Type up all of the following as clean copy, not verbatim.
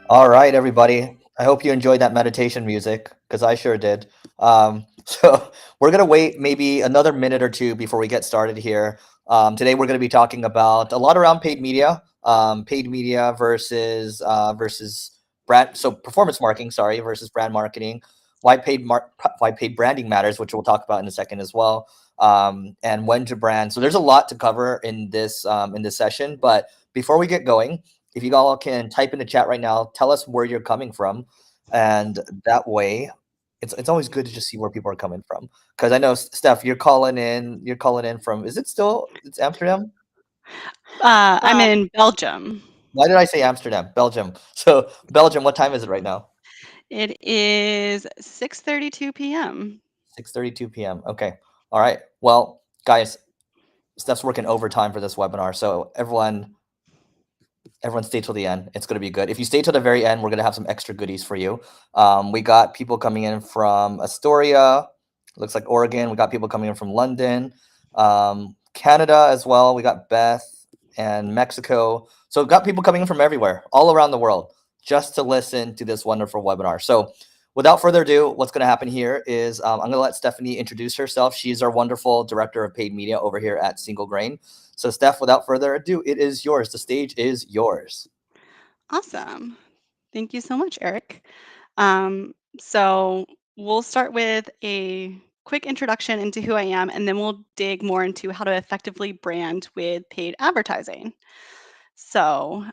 All right, everybody. I hope you enjoyed that meditation music because I sure did. So we're gonna wait maybe another minute or two before we get started here. Today we're gonna be talking about a lot around paid media versus brand. So performance marketing, sorry, versus brand marketing. Why paid branding matters, which we'll talk about in a second as well. And when to brand. So there's a lot to cover in this session. But before we get going, if you all can type in the chat right now, tell us where you're coming from, and that way, it's always good to just see where people are coming from. Because I know Steph, you're calling in. You're calling in from. Is it still? It's Amsterdam. I'm in Belgium. Why did I say Amsterdam? Belgium. So Belgium. What time is it right now? It is 6:32 p.m. 6:32 p.m. Okay. All right. Well, guys, Steph's working overtime for this webinar, so everyone stay till the end. It's going to be good. If you stay till the very end, we're going to have some extra goodies for you. We got people coming in from Astoria, looks like Oregon. We got people coming in from London, Canada as well. We got Beth and Mexico. So we've got people coming in from everywhere, all around the world, just to listen to this wonderful webinar. So without further ado, what's going to happen here is I'm going to let Stephanie introduce herself. She's our wonderful director of paid media over here at Single Grain. So, Steph, without further ado, it is yours. The stage is yours. Awesome. Thank you so much, Eric. So we'll start with a quick introduction into who I am, and then we'll dig more into how to effectively brand with paid advertising. So,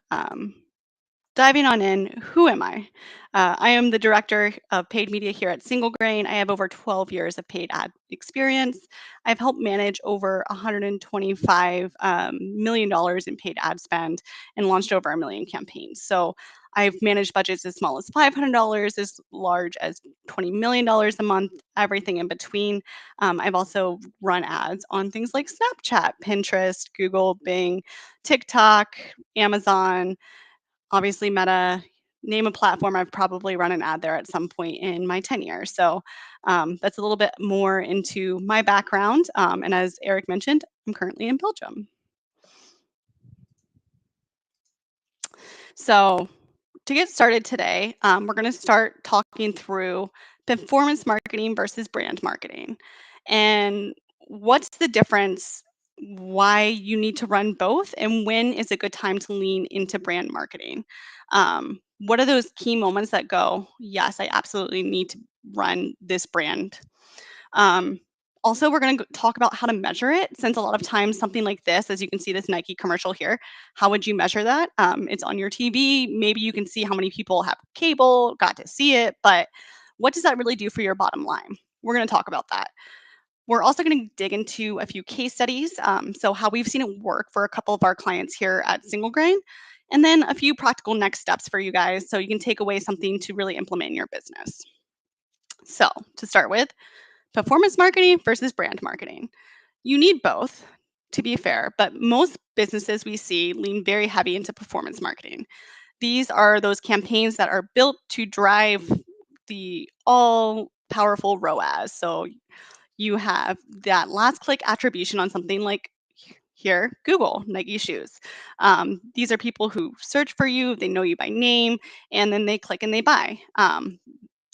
diving on in, who am I? I am the director of paid media here at Single Grain. I have over 12 years of paid ad experience. I've helped manage over $125 million in paid ad spend and launched over a million campaigns. So I've managed budgets as small as $500, as large as $20 million a month, everything in between. I've also run ads on things like Snapchat, Pinterest, Google, Bing, TikTok, Amazon, obviously Meta. Name a platform, I've probably run an ad there at some point in my tenure. So that's a little bit more into my background. And as Eric mentioned, I'm currently in Belgium. So to get started today, we're going to start talking through performance marketing versus brand marketing. And what's the difference, why you need to run both, and when is a good time to lean into brand marketing? What are those key moments that go, yes, I absolutely need to run this brand? Um, Also, we're going to talk about how to measure it, since a lot of times something like this, as you can see this Nike commercial here, how would you measure that? It's on your TV. Maybe you can see how many people have cable, got to see it, but what does that really do for your bottom line? We're going to talk about that. We're also going to dig into a few case studies, so how we've seen it work for a couple of our clients here at Single Grain, and then a few practical next steps for you guys so you can take away something to really implement in your business. So, to start with, performance marketing versus brand marketing. You need both, to be fair, but most businesses we see lean very heavy into performance marketing. These are those campaigns that are built to drive the all powerful ROAS. So you have that last click attribution on something like here, Google, Nike shoes. These are people who search for you, they know you by name, and then they click and they buy.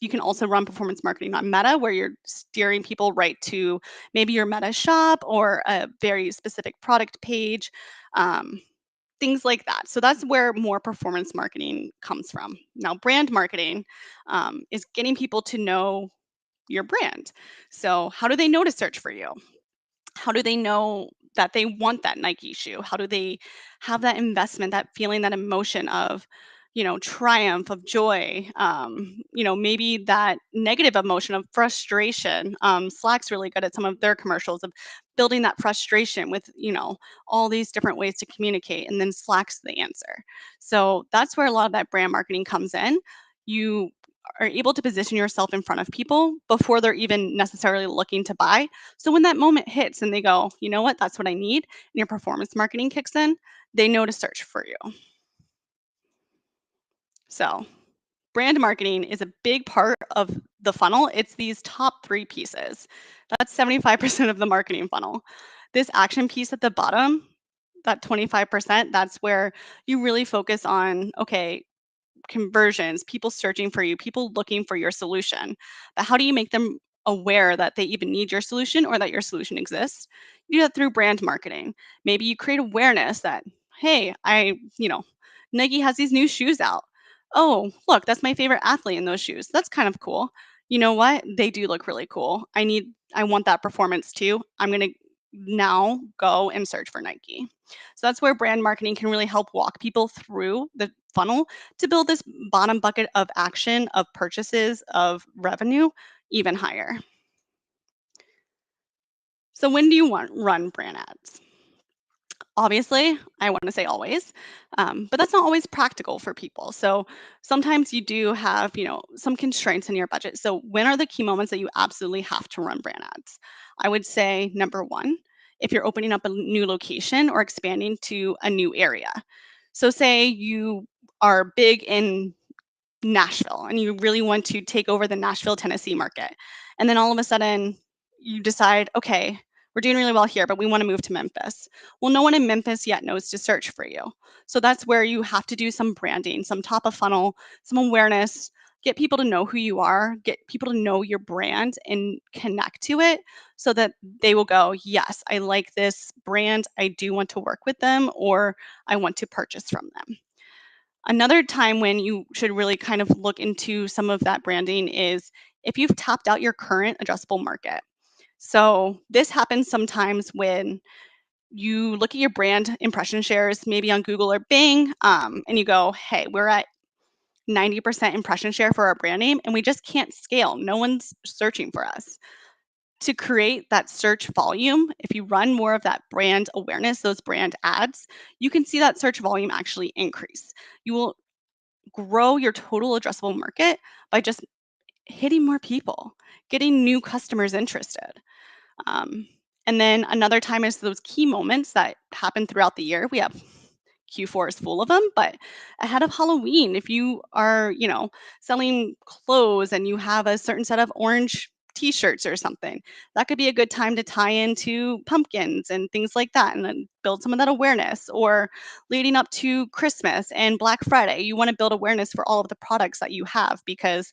You can also run performance marketing on Meta, where you're steering people right to maybe your Meta shop or a very specific product page, um, things like that. So that's where more performance marketing comes from. Now, brand marketing is getting people to know your brand. So, how do they know to search for you? How do they know that they want that Nike shoe? How do they have that investment, that feeling, that emotion of, triumph, of joy, maybe that negative emotion of frustration. Slack's really good at some of their commercials of building that frustration with, all these different ways to communicate, and then Slack's the answer. So that's where a lot of that brand marketing comes in. You are able to position yourself in front of people before they're even necessarily looking to buy. So when that moment hits and they go, you know what, that's what I need, and your performance marketing kicks in, they know to search for you. So brand marketing is a big part of the funnel. It's these top three pieces. That's 75% of the marketing funnel. This action piece at the bottom, that 25%, that's where you really focus on, okay, conversions, people searching for you, people looking for your solution. But how do you make them aware that they even need your solution or that your solution exists? You do that through brand marketing. Maybe you create awareness that, hey, Nike has these new shoes out. Oh, look, that's my favorite athlete in those shoes. That's kind of cool. You know what? They do look really cool. I want that performance too. I'm going to now go and search for Nike. So that's where brand marketing can really help walk people through the funnel to build this bottom bucket of action, of purchases, of revenue even higher. So when do you want run brand ads? Obviously, I want to say always, but that's not always practical for people. So sometimes you do have, some constraints in your budget. So when are the key moments that you absolutely have to run brand ads? I would say number one, if you're opening up a new location or expanding to a new area. So say you are big in Nashville and you really want to take over the Nashville, Tennessee market. And then all of a sudden you decide, okay, we're doing really well here, but we want to move to Memphis. Well, no one in Memphis yet knows to search for you. So that's where you have to do some branding, some top of funnel, some awareness, get people to know who you are, get people to know your brand and connect to it so that they will go, yes, I like this brand. I do want to work with them or I want to purchase from them. Another time when you should really kind of look into some of that branding is if you've tapped out your current addressable market. So this happens sometimes when you look at your brand impression shares, maybe on Google or Bing, and you go, hey, we're at 90% impression share for our brand name, and we just can't scale. No one's searching for us. To create that search volume, if you run more of that brand awareness, those brand ads, you can see that search volume actually increase. You will grow your total addressable market by just hitting more people, getting new customers interested. Um, and then another time is those key moments that happen throughout the year. We have Q4 is full of them, but ahead of Halloween, if you are, selling clothes and you have a certain set of orange t-shirts or something, that could be a good time to tie into pumpkins and things like that and then build some of that awareness. Or leading up to Christmas and Black Friday, you want to build awareness for all of the products that you have because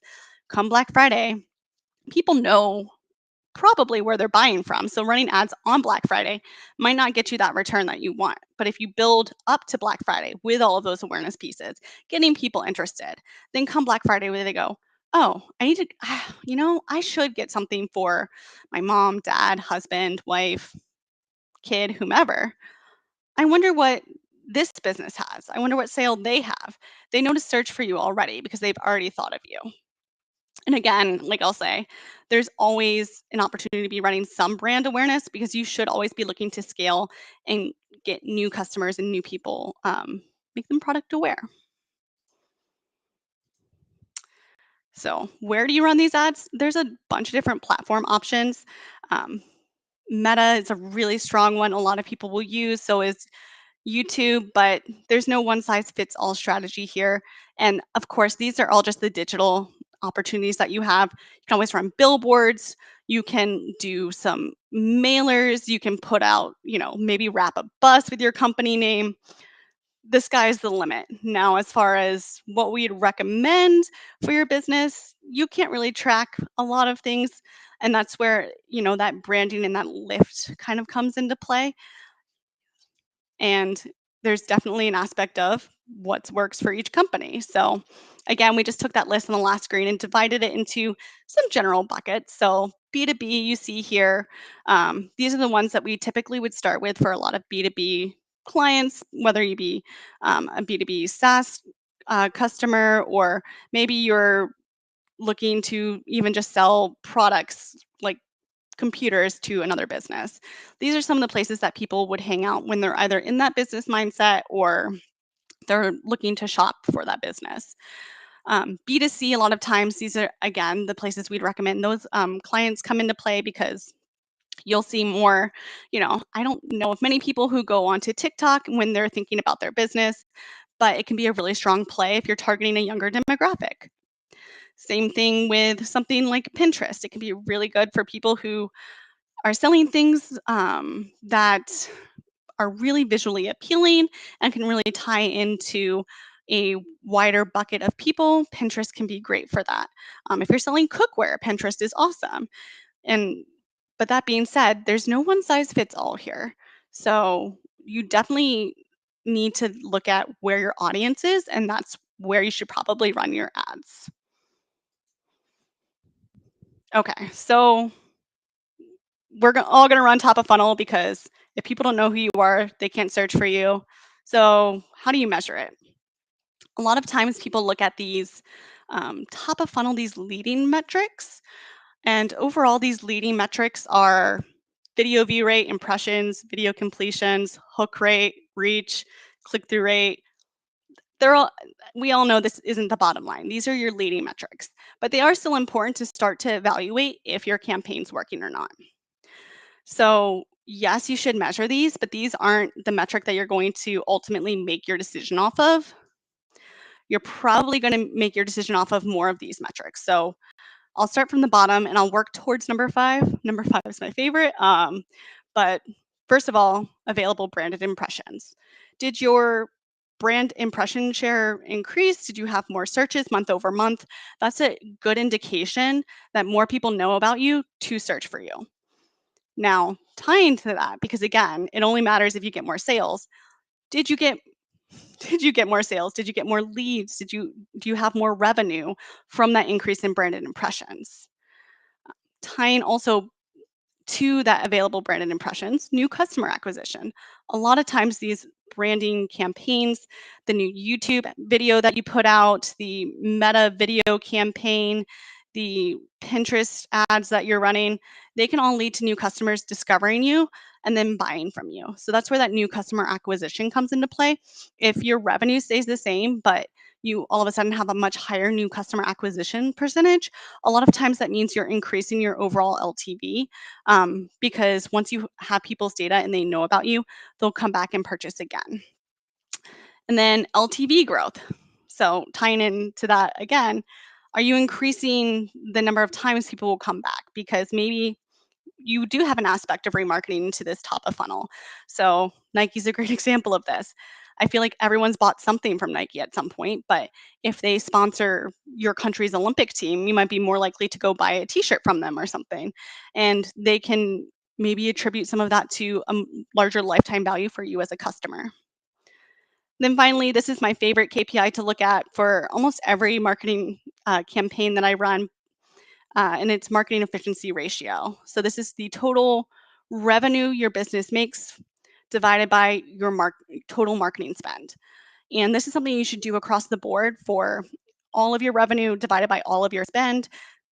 come Black Friday, people know probably where they're buying from. So running ads on Black Friday might not get you that return that you want. But if you build up to Black Friday with all of those awareness pieces, getting people interested, then come Black Friday where they go, oh, I need to, I should get something for my mom, dad, husband, wife, kid, whomever. I wonder what this business has. I wonder what sale they have. They know to search for you already because they've already thought of you. And again, like I'll say, there's always an opportunity to be running some brand awareness because you should always be looking to scale and get new customers and new people, make them product aware. So where do you run these ads? There's a bunch of different platform options. Um, Meta is a really strong one a lot of people will use. So is YouTube, but there's no one size fits all strategy here. And of course, these are all just the digital opportunities that you have. You can always run billboards. You can do some mailers. You can put out, maybe wrap a bus with your company name. The sky's the limit. Now, as far as what we'd recommend for your business, you can't really track a lot of things. And that's where, that branding and that lift kind of comes into play. And there's definitely an aspect of what works for each company. So again, we just took that list on the last screen and divided it into some general buckets. So B2B, you see here, these are the ones that we typically would start with for a lot of B2B clients, whether you be a B2B SaaS customer, or maybe you're looking to even just sell products like computers to another business. These are some of the places that people would hang out when they're either in that business mindset or they're looking to shop for that business. B2C, a lot of times, these are, again, the places we'd recommend those clients come into play because you'll see more, I don't know of many people who go onto TikTok when they're thinking about their business, but it can be a really strong play if you're targeting a younger demographic. Same thing with something like Pinterest. It can be really good for people who are selling things that are really visually appealing and can really tie into a wider bucket of people, Pinterest can be great for that. If you're selling cookware, Pinterest is awesome. And but that being said, there's no one size fits all here. So you definitely need to look at where your audience is, and that's where you should probably run your ads. Okay, so all going to run top of funnel because if people don't know who you are, they can't search for you. So how do you measure it? A lot of times people look at these top of funnel, these leading metrics. And overall, these leading metrics are video view rate, impressions, video completions, hook rate, reach, click through rate. They're all, we all know this isn't the bottom line. These are your leading metrics, but they are still important to start to evaluate if your campaign's working or not. So, yes, you should measure these, but these aren't the metric that you're going to ultimately make your decision off of. You're probably going to make your decision off of more of these metrics. So, I'll start from the bottom and I'll work towards number 5. Number 5 is my favorite. But first of all, available branded impressions. Did your brand impression share increase? Did you have more searches month over month? That's a good indication that more people know about you to search for you. Now, tying to that, because again, it only matters if you get more sales. Did you get did you get more sales? Did you get more leads? Do you have more revenue from that increase in branded impressions? Tying also to that available branded impressions, new customer acquisition. A lot of times these branding campaigns, the new YouTube video that you put out, the Meta video campaign, the Pinterest ads that you're running, they can all lead to new customers discovering you and then buying from you. So that's where that new customer acquisition comes into play. If your revenue stays the same, but you all of a sudden have a much higher new customer acquisition percentage, a lot of times that means you're increasing your overall LTV, because once you have people's data and they know about you, they'll come back and purchase again. And then LTV growth. So tying into that again, are you increasing the number of times people will come back? Because maybe you do have an aspect of remarketing to this top of funnel. So Nike's a great example of this. I feel like everyone's bought something from Nike at some point, but if they sponsor your country's Olympic team, you might be more likely to go buy a t-shirt from them or something. And they can maybe attribute some of that to a larger lifetime value for you as a customer. Then finally, this is my favorite KPI to look at for almost every marketing campaign that I run, and it's marketing efficiency ratio. So this is the total revenue your business makes divided by your total marketing spend. And this is something you should do across the board for all of your revenue divided by all of your spend.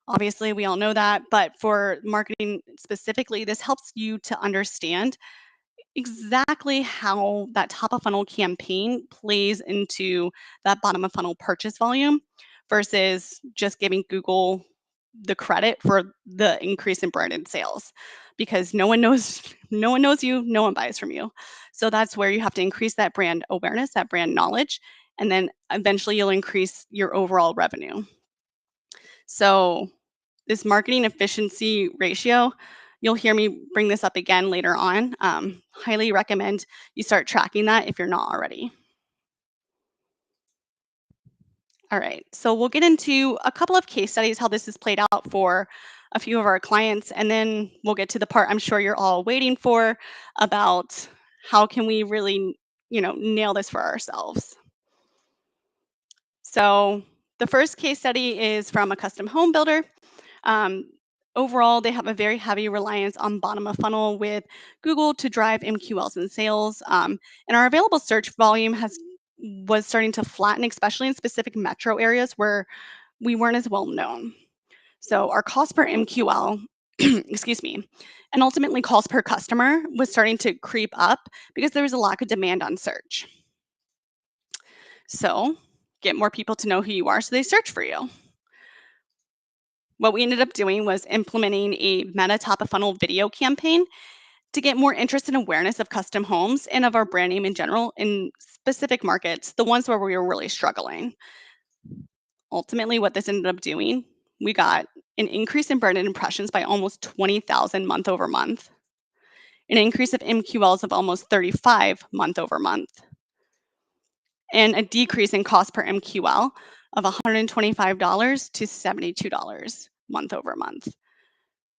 Obviously, we all know that, but for marketing specifically, this helps you to understand exactly how that top of funnel campaign plays into that bottom of funnel purchase volume versus just giving Google the credit for the increase in branded sales, because no one knows you, no one buys from you. So that's where you have to increase that brand awareness, that brand knowledge, and then eventually you'll increase your overall revenue. So this marketing efficiency ratio, you'll hear me bring this up again later on. Highly recommend you start tracking that if you're not already. All right, so we'll get into a couple of case studies, how this has played out for a few of our clients, and then we'll get to the part I'm sure you're all waiting for about how can we really, nail this for ourselves. So the first case study is from a custom home builder. Um, Overall, they have a very heavy reliance on bottom of funnel with Google to drive MQLs and sales. And our available search volume was starting to flatten, especially in specific metro areas where we weren't as well known. So our cost per MQL, excuse me, and ultimately cost per customer was starting to creep up because there was a lack of demand on search. So get more people to know who you are so they search for you. What we ended up doing was implementing a Meta top of funnel video campaign to get more interest and awareness of custom homes and of our brand name in general in specific markets, the ones where we were really struggling. Ultimately, what this ended up doing, we got an increase in branded impressions by almost 20,000 month over month, an increase of MQLs of almost 35 month over month, and a decrease in cost per MQL of $125 to $72 month over month.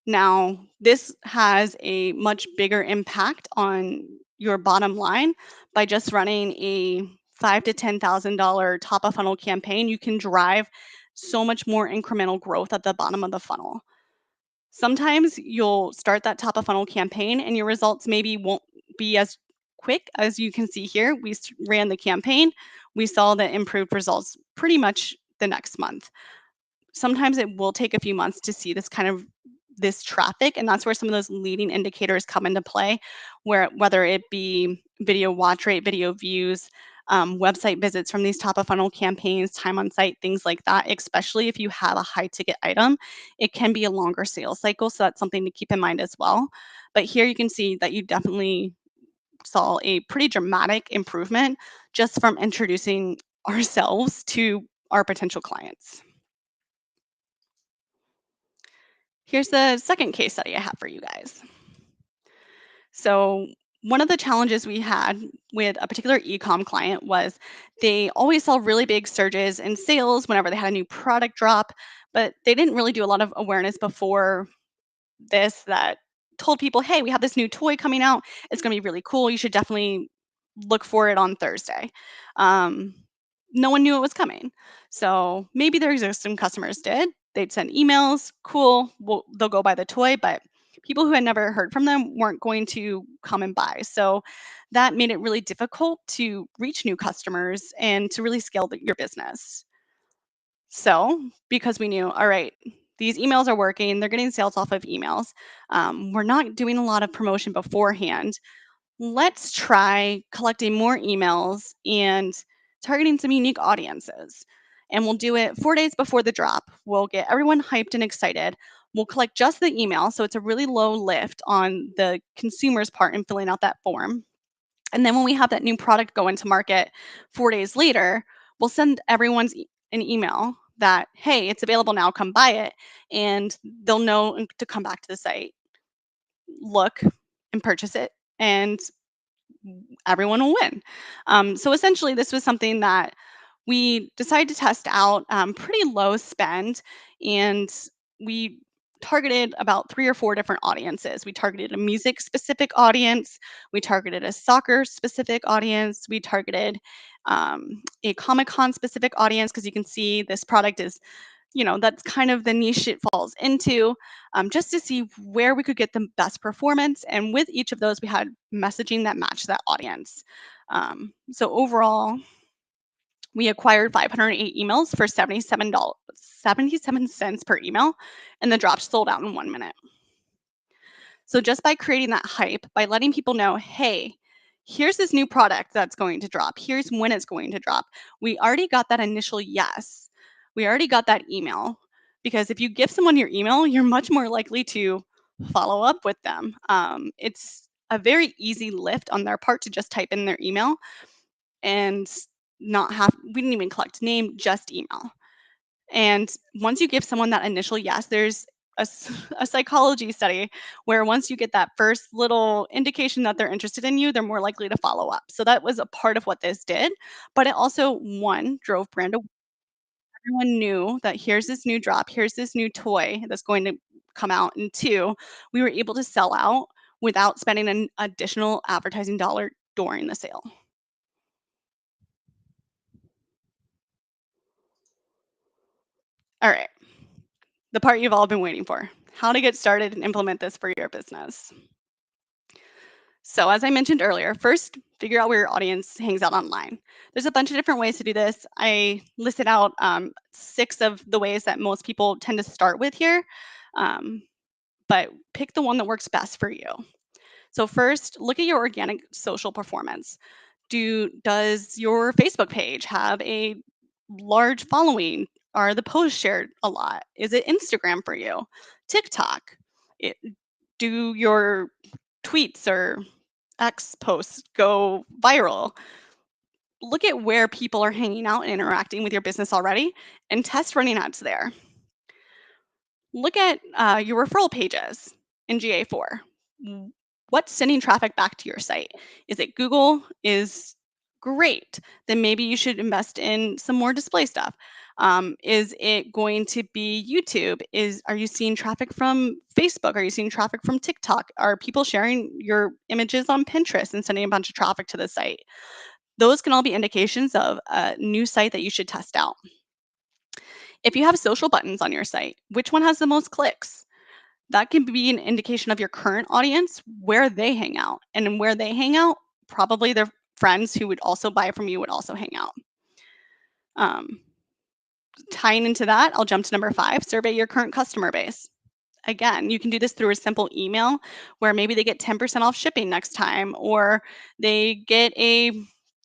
Now, this has a much bigger impact on your bottom line by just running a $5,000 to $10,000 top of funnel campaign. You can drive so much more incremental growth at the bottom of the funnel. Sometimes you'll start that top of funnel campaign and your results maybe won't be as quick as you can see here. We ran the campaign, we saw the improved results pretty much the next month. Sometimes it will take a few months to see this traffic, and that's where some of those leading indicators come into play, where whether it be video watch rate, video views, website visits from these top of funnel campaigns, time on site, things like that. Especially if you have a high ticket item, it can be a longer sales cycle, so that's something to keep in mind as well. But here you can see that you definitely saw a pretty dramatic improvement just from introducing ourselves to our potential clients. Here's the second case study I have for you guys. So, one of the challenges we had with a particular e-com client was they always saw really big surges in sales whenever they had a new product drop, but they didn't really do a lot of awareness before this that told people, hey, we have this new toy coming out. It's going to be really cool. You should definitely look for it on Thursday. Um, no one knew it was coming. So maybe their existing customers did. They'd send emails, cool, they'll go buy the toy, but people who had never heard from them weren't going to come and buy. So that made it really difficult to reach new customers and to really scale your business. So, because we knew, all right, these emails are working, they're getting sales off of emails. We're not doing a lot of promotion beforehand. Let's try collecting more emails and targeting some unique audiences. And we'll do it 4 days before the drop. We'll get everyone hyped and excited. We'll collect just the email, so it's a really low lift on the consumer's part in filling out that form. And then when we have that new product go into market 4 days later, we'll send an email that, hey, it's available now, come buy it. And they'll know to come back to the site, look, and purchase it. And everyone will win. So essentially, this was something that we decided to test out, pretty low spend, and we targeted about 3 or 4 different audiences. We targeted a music specific audience, we targeted a soccer specific audience, we targeted a Comic Con specific audience, because you can see this product is, that's kind of the niche it falls into, just to see where we could get the best performance. And with each of those, we had messaging that matched that audience. So overall, we acquired 508 emails for $77 per email, and the drops sold out in 1 minute. So just by creating that hype, by letting people know, hey, here's this new product that's going to drop, here's when it's going to drop, we already got that initial yes. We already got that email. Because if you give someone your email, you're much more likely to follow up with them. It's a very easy lift on their part to just type in their email and we didn't even collect name, just email. And once you give someone that initial yes, there's a psychology study where once you get that first little indication that they're interested in you, they're more likely to follow up. So that was a part of what this did. But it also, one, drove brand awareness. Everyone knew that here's this new drop, here's this new toy that's going to come out. And two, we were able to sell out without spending an additional advertising dollar during the sale. All right, the part you've all been waiting for: how to get started and implement this for your business. So, as I mentioned earlier, first, figure out where your audience hangs out online. There's a bunch of different ways to do this. I listed out 6 of the ways that most people tend to start with here, um, but pick the one that works best for you. So, first, look at your organic social performance. Does your Facebook page have a large following? Are the posts shared a lot? Is it Instagram for you? TikTok? It, do your tweets or X posts go viral? Look at where people are hanging out and interacting with your business already and test running ads there. Look at your referral pages in GA4. What's sending traffic back to your site? Is it Google? Is Great. Then maybe you should invest in some more display stuff. Is it going to be YouTube? Are you seeing traffic from Facebook? Are you seeing traffic from TikTok? Are people sharing your images on Pinterest and sending a bunch of traffic to the site? Those can all be indications of a new site that you should test out. If you have social buttons on your site, which one has the most clicks? That can be an indication of your current audience, where they hang out. And where they hang out, probably their friends who would also buy from you would also hang out. Um, Tying into that, I'll jump to number 5, survey your current customer base. Again, you can do this through a simple email where maybe they get 10% off shipping next time, or they get a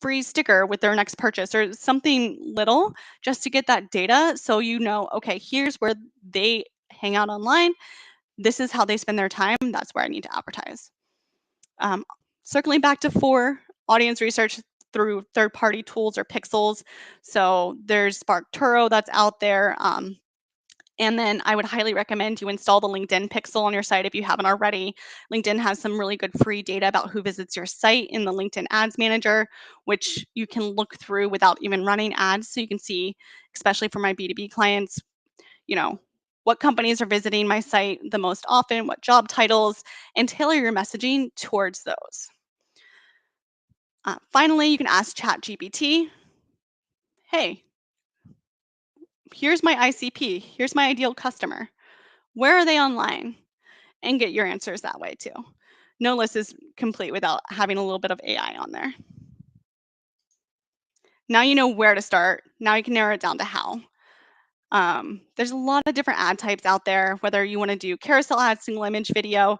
free sticker with their next purchase, or something little, just to get that data so you know, okay, here's where they hang out online. This is how they spend their time. That's where I need to advertise. Um, Circling back to 4, audience research through third-party tools or pixels. So there's SparkToro that's out there. And then I would highly recommend you install the LinkedIn pixel on your site if you haven't already. LinkedIn has some really good free data about who visits your site in the LinkedIn Ads Manager, which you can look through without even running ads. So you can see, especially for my B2B clients, you know, what companies are visiting my site the most often, what job titles, and tailor your messaging towards those. Finally, you can ask ChatGPT, hey, here's my ICP, here's my ideal customer. Where are they online? And get your answers that way too. No list is complete without having a little bit of AI on there. Now you know where to start. Now you can narrow it down to how. There's a lot of different ad types out there, whether you want to do carousel ads, single image video.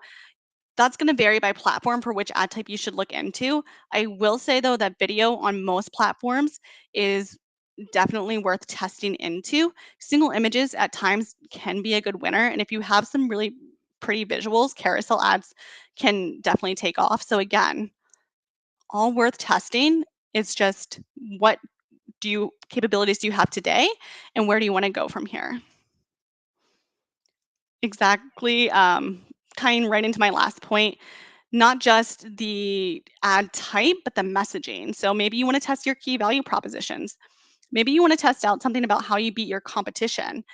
That's going to vary by platform for which ad type you should look into. I will say though that video on most platforms is definitely worth testing into. Single images at times can be a good winner. And if you have some really pretty visuals, carousel ads can definitely take off. So again, all worth testing. It's just what capabilities do you have today and where do you want to go from here? Exactly. Tying right into my last point, not just the ad type, but the messaging. So maybe you want to test your key value propositions. Maybe you want to test out something about how you beat your competition.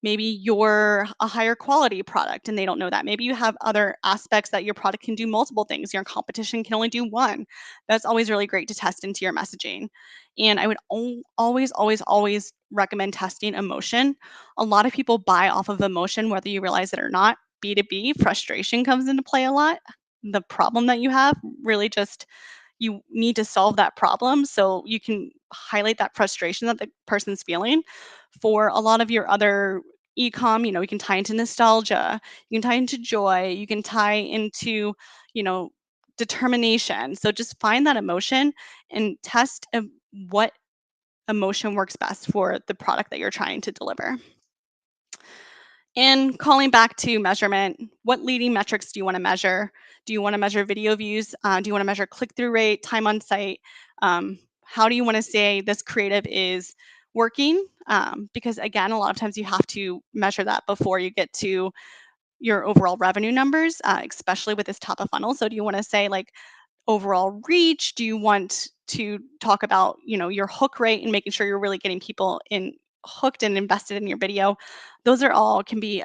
Maybe you're a higher quality product and they don't know that. Maybe you have other aspects that your product can do multiple things. Your competition can only do one. That's always really great to test into your messaging. And I would always, always, always recommend testing emotion. A lot of people buy off of emotion, whether you realize it or not. B2B, frustration comes into play a lot. The problem that you have really just you need to solve that problem so you can highlight that frustration that the person's feeling. For a lot of your other e-com, you can tie into nostalgia, you can tie into joy, you can tie into, you know, determination. So just find that emotion and test what emotion works best for the product that you're trying to deliver. And calling back to measurement, what leading metrics do you want to measure? Do you want to measure video views? Do you want to measure click-through rate, time on site? How do you want to say this creative is working? Because again, a lot of times you have to measure that before you get to your overall revenue numbers, especially with this top of funnel. So do you want to say like overall reach? Do you want to talk about, your hook rate and making sure you're really getting people in hooked and invested in your video? Those are all can be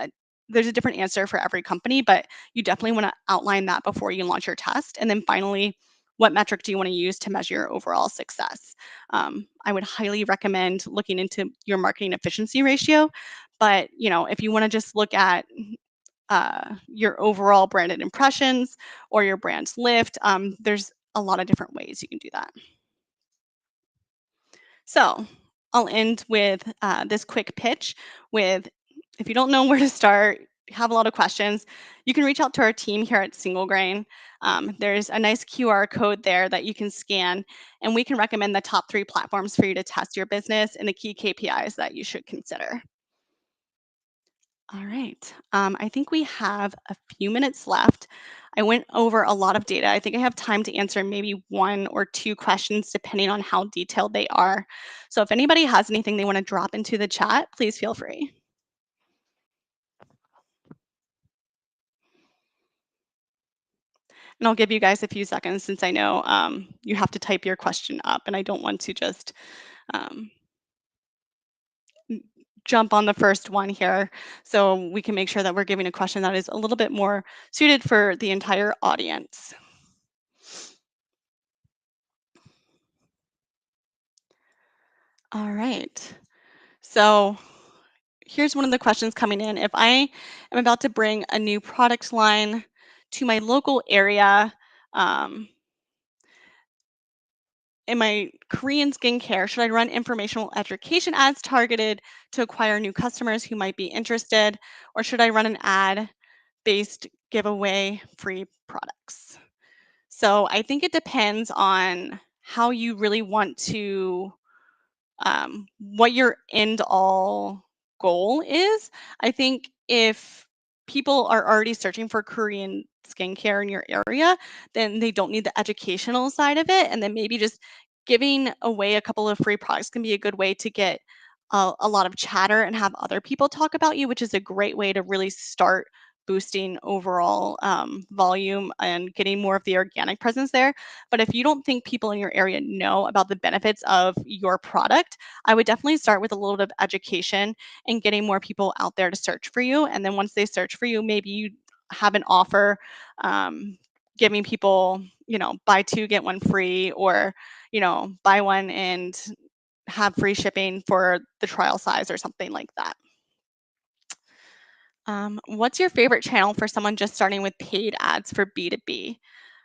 there's a different answer for every company, but you definitely want to outline that before you launch your test. And then finally, what metric do you want to use to measure your overall success? I would highly recommend looking into your marketing efficiency ratio. But if you want to just look at your overall branded impressions or your brand's lift. There's a lot of different ways you can do that. So I'll end with this quick pitch with, if you don't know where to start, have a lot of questions, you can reach out to our team here at Single Grain. There's a nice QR code there that you can scan, and we can recommend the top 3 platforms for you to test your business and the key KPIs that you should consider. All right. I think we have a few minutes left. I went over a lot of data. I think I have time to answer maybe 1 or 2 questions, depending on how detailed they are. So if anybody has anything they want to drop into the chat, please feel free. And I'll give you guys a few seconds since I know you have to type your question up, and I don't want to just um, jump on the first one here. So we can make sure that we're giving a question that is a little bit more suited for the entire audience. All right. So here's one of the questions coming in. If I am about to bring a new product line to my local area, um, in my Korean skincare, should I run informational education ads targeted to acquire new customers who might be interested, or should I run an ad based giveaway free products? So I think it depends on how you really want to what your end all goal is. I think if people are already searching for Korean skincare in your area, then they don't need the educational side of it. And then maybe just giving away a couple of free products can be a good way to get a lot of chatter and have other people talk about you, which is a great way to really start boosting overall volume and getting more of the organic presence there. But if you don't think people in your area know about the benefits of your product, I would definitely start with a little bit of education and getting more people out there to search for you. And then once they search for you, maybe you have an offer um, giving people, buy two, get one free, or, buy one and have free shipping for the trial size or something like that. What's your favorite channel for someone just starting with paid ads for B2B?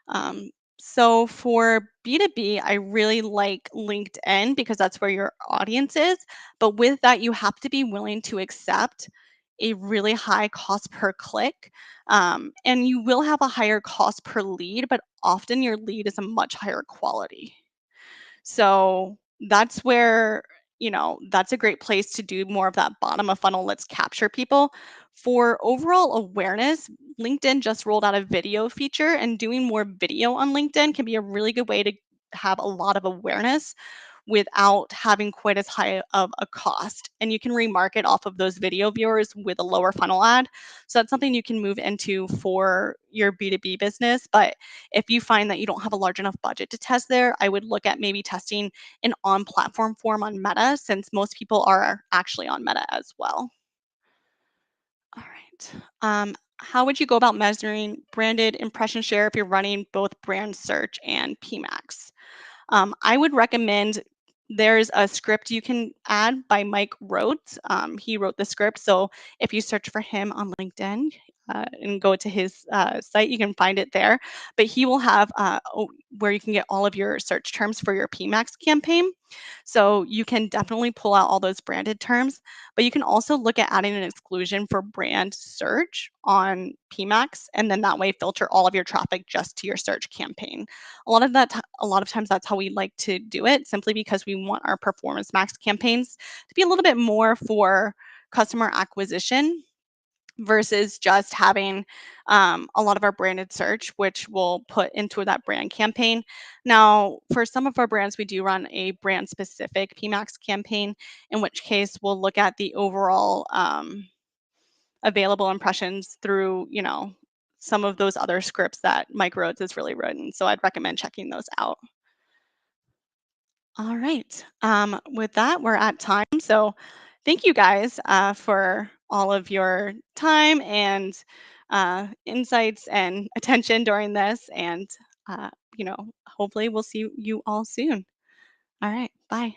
Um, so for B2B, I really like LinkedIn because that's where your audience is. But with that, you have to be willing to accept a really high cost per click. And you will have a higher cost per lead, but often your lead is a much higher quality. So that's where, that's a great place to do more of that bottom of funnel. Let's capture people. For overall awareness, LinkedIn just rolled out a video feature, and doing more video on LinkedIn can be a really good way to have a lot of awareness without having quite as high of a cost. And you can remarket off of those video viewers with a lower funnel ad. So that's something you can move into for your B2B business. But if you find that you don't have a large enough budget to test there, I would look at maybe testing an on platform form on Meta, since most people are actually on Meta as well. All right. How would you go about measuring branded impression share if you're running both brand search and PMAX? I would recommend there's a script you can add by Mike Rhodes. He wrote the script. So if you search for him on LinkedIn and go to his site, you can find it there. But he will have where you can get all of your search terms for your PMAX campaign. So you can definitely pull out all those branded terms, but you can also look at adding an exclusion for brand search on PMAX, and then that way filter all of your traffic just to your search campaign. A lot of times that's how we like to do it, simply because we want our performance max campaigns to be a little bit more for customer acquisition versus just having a lot of our branded search, which we'll put into that brand campaign. Now, for some of our brands, we do run a brand specific PMAX campaign, in which case we'll look at the overall available impressions through, some of those other scripts that Mike Rhodes has really written. So I'd recommend checking those out. All right. With that, we're at time. So thank you guys for all of your time and insights and attention during this. And, hopefully we'll see you all soon. All right. Bye.